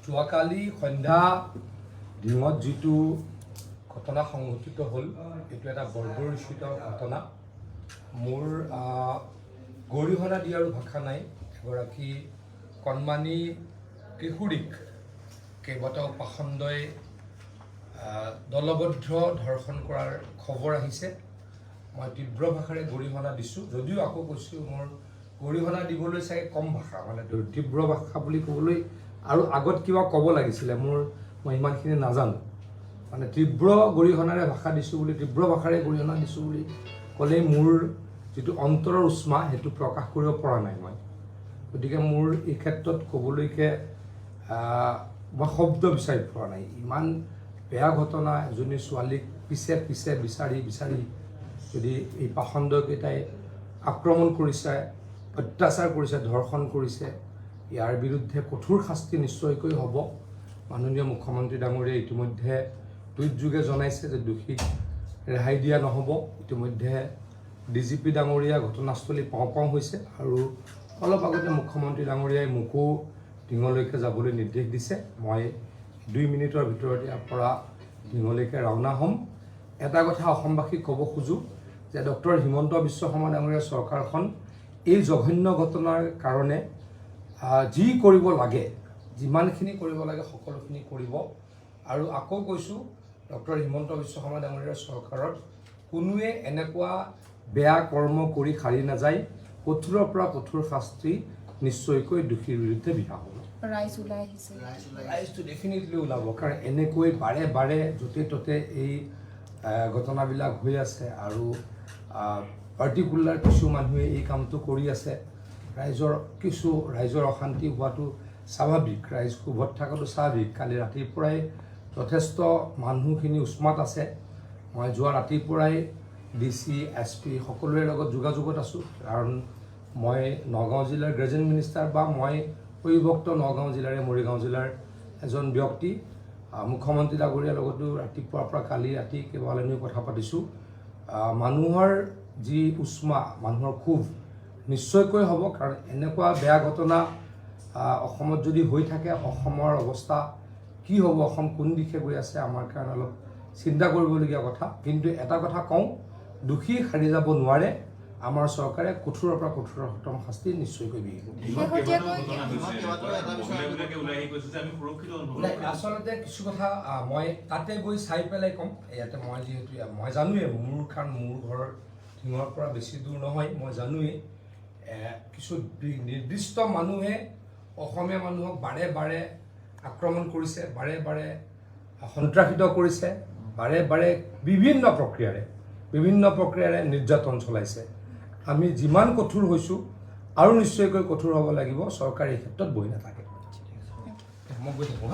যোৱাকালি সন্ধ্যা দিনত যিটো ঘটনা সংঘটিত হ'ল এইটো এটা বৰ্বৰোচিত ঘটনা। মোৰ গৰিহণা দিয়াৰো ভাষা নাই। এগৰাকী কণমানি কিশোৰীক কেইবাটাও পাখণ্ডই দলবদ্ধ ধৰ্ষণ কৰাৰ খবৰ আহিছে। মই তীব্ৰ ভাষাৰে গৰিহণা দিছোঁ, যদিও আকৌ কৈছোঁ মোৰ গৰিহণা দিবলৈ চাগে কম ভাষা, মানে তীব্ৰ ভাষা বুলি ক'বলৈ আৰু আগত কিবা ক'ব লাগিছিলে মই ইমানখিনি নাজানো। মানে তীব্ৰ গৰিহণাৰে ভাষা দিছোঁ বুলি, তীব্ৰ ভাষাৰে গৰিহণা দিছোঁ বুলি ক'লেই মোৰ যিটো অন্তৰৰ উষ্মা সেইটো প্ৰকাশ কৰিব পৰা নাই মই। গতিকে মোৰ এই ক্ষেত্ৰত ক'বলৈকে মই শব্দ বিচাৰি পোৱা নাই। ইমান বেয়া ঘটনা, এজনী ছোৱালীক পিছে পিছে বিচাৰি যদি এই পাখণ্ডকেইটাই আক্ৰমণ কৰিছে, অত্যাচাৰ কৰিছে, ধৰ্ষণ কৰিছে, ইয়াৰ বিৰুদ্ধে কঠোৰ শাস্তি নিশ্চয়কৈ হ'ব। মাননীয় মুখ্যমন্ত্ৰী ডাঙৰীয়াই ইতিমধ্যে টুইটযোগে জনাইছে যে দোষীক ৰেহাই দিয়া নহ'ব। ইতিমধ্যে DGP ডাঙৰীয়া ঘটনাস্থলী পাওঁ হৈছে আৰু অলপ আগতে মুখ্যমন্ত্ৰী ডাঙৰীয়াই মোকো টিঙলৈকে যাবলৈ নিৰ্দেশ দিছে। মই 2 মিনিটৰ ভিতৰত ইয়াৰ পৰা টিঙলৈকে ৰাওনা হ'ম। এটা কথা অসমবাসীক ক'ব খোজোঁ যে ডক্টৰ হিমন্ত বিশ্ব শৰ্মা ডাঙৰীয়াৰ চৰকাৰখন এই জঘন্য ঘটনাৰ কাৰণে যি কৰিব লাগে, যিমানখিনি কৰিব লাগে সকলোখিনি কৰিব। আৰু আকৌ কৈছোঁ, ডক্টৰ হিমন্ত বিশ্ব শৰ্মা ডাঙৰীয়াৰ চৰকাৰত কোনোৱে এনেকুৱা বেয়া কৰ্ম কৰি সাৰি নাযায়। কঠোৰৰ পৰা কঠোৰ শাস্তি নিশ্চয়কৈ দোষীৰ বিৰুদ্ধে বিহা হ'ব। ৰাইজটো ডেফিনেটলি ওলাব, কাৰণ এনেকৈ বাৰে বাৰে য'তে ত'তে এই ঘটনাবিলাক হৈ আছে আৰু পাৰ্টিকুলাৰ কিছু মানুহে এই কামটো কৰি আছে। ৰাইজৰ অশান্তি হোৱাটো স্বাভাৱিক, ৰাইজ ক্ষোভত থকাটো স্বাভাৱিক। কালি ৰাতিৰ পৰাই যথেষ্ট মানুহখিনি উষ্মাত আছে। মই যোৱা ৰাতিৰ পৰাই DC, SP সকলোৰে লগত যোগাযোগত আছোঁ, কাৰণ মই নগাঁও জিলাৰ গ্ৰেজুৱেট মিনিষ্টাৰ বা মই অবিভক্ত নগাঁও জিলাৰে মৰিগাঁও জিলাৰ এজন ব্যক্তি। মুখ্যমন্ত্ৰী ডাঙৰীয়াৰ লগতো ৰাতিপুৱাৰ পৰা কালি ৰাতি কেইবালানিও কথা পাতিছোঁ। মানুহৰ যি উষ্মা, মানুহৰ ক্ষোভ নিশ্চয়কৈ হ'ব, কাৰণ এনেকুৱা বেয়া ঘটনা অসমত যদি হৈ থাকে, অসমৰ অৱস্থা কি হ'ব, অসম কোন দিশে গৈ আছে, আমাৰ কাৰণে অলপ চিন্তা কৰিবলগীয়া কথা। কিন্তু এটা কথা কওঁ, দোষী সাৰি যাব নোৱাৰে। আমাৰ চৰকাৰে কঠোৰৰ পৰা কঠোৰতম শাস্তি নিশ্চয়কৈ বিহিব। আচলতে কিছু কথা মই তাতে গৈ চাই পেলাই ক'ম। ইয়াতে মই যিহেতু মই জানোৱেই, কাৰণ মোৰ ঘৰৰ টিঙৰ পৰা বেছি দূৰ নহয়, মই জানোৱেই কিছু নিৰ্দিষ্ট মানুহে অসমীয়া মানুহক বাৰে বাৰে আক্ৰমণ কৰিছে, বাৰে বাৰে সন্ত্ৰাসিত কৰিছে, বাৰে বাৰে বিভিন্ন প্ৰক্ৰিয়াৰে নিৰ্যাতন চলাইছে। আমি যিমান কঠোৰ হৈছোঁ আৰু নিশ্চয়কৈ কঠোৰ হ'ব লাগিব। চৰকাৰ এই ক্ষেত্ৰত বহি নাথাকে। মই গৈ থাকোঁ।